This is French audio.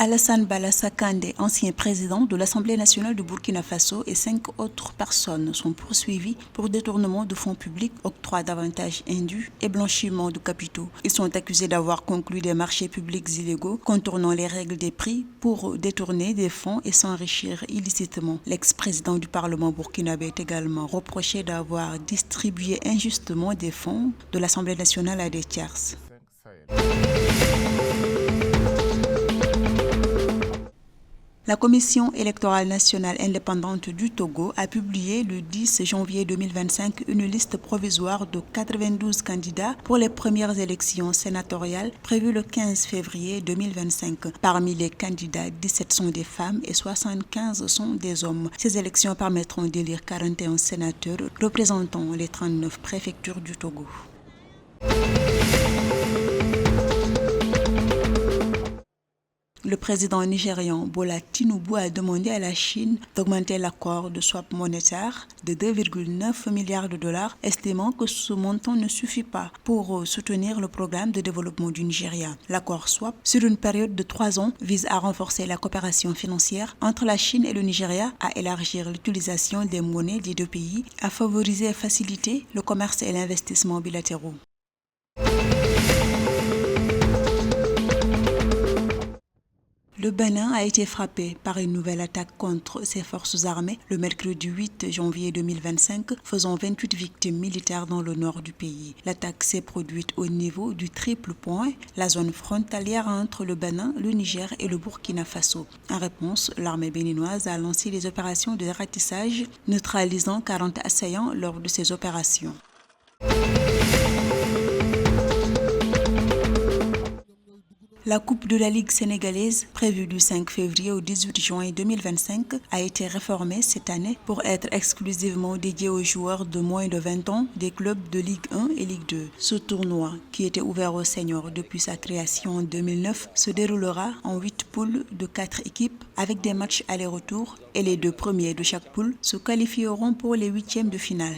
Alassane Ballassa Kandé, ancien président de l'Assemblée nationale de Burkina Faso, et 5 autres personnes sont poursuivis pour détournement de fonds publics, octroi d'avantages indus et blanchiment de capitaux. Ils sont accusés d'avoir conclu des marchés publics illégaux, contournant les règles des prix pour détourner des fonds et s'enrichir illicitement. L'ex-président du Parlement burkinabé est également reproché d'avoir distribué injustement des fonds de l'Assemblée nationale à des tierces. La Commission électorale nationale indépendante du Togo a publié le 10 janvier 2025 une liste provisoire de 92 candidats pour les premières élections sénatoriales prévues le 15 février 2025. Parmi les candidats, 17 sont des femmes et 75 sont des hommes. Ces élections permettront d'élire 41 sénateurs représentant les 39 préfectures du Togo. Le président nigérian Bola Tinubu a demandé à la Chine d'augmenter l'accord de swap monétaire de 2,9 milliards de dollars, estimant que ce montant ne suffit pas pour soutenir le programme de développement du Nigeria. L'accord swap, sur une période de 3 ans, vise à renforcer la coopération financière entre la Chine et le Nigeria, à élargir l'utilisation des monnaies des deux pays, à favoriser et faciliter le commerce et l'investissement bilatéraux. Le Bénin a été frappé par une nouvelle attaque contre ses forces armées le mercredi 8 janvier 2025, faisant 28 victimes militaires dans le nord du pays. L'attaque s'est produite au niveau du triple point, la zone frontalière entre le Bénin, le Niger et le Burkina Faso. En réponse, l'armée béninoise a lancé des opérations de ratissage, neutralisant 40 assaillants lors de ces opérations. La Coupe de la Ligue sénégalaise, prévue du 5 février au 18 juin 2025, a été réformée cette année pour être exclusivement dédiée aux joueurs de moins de 20 ans des clubs de Ligue 1 et Ligue 2. Ce tournoi, qui était ouvert aux seniors depuis sa création en 2009, se déroulera en 8 poules de 4 équipes avec des matchs aller-retour et les 2 premiers de chaque poule se qualifieront pour les 8e de finale.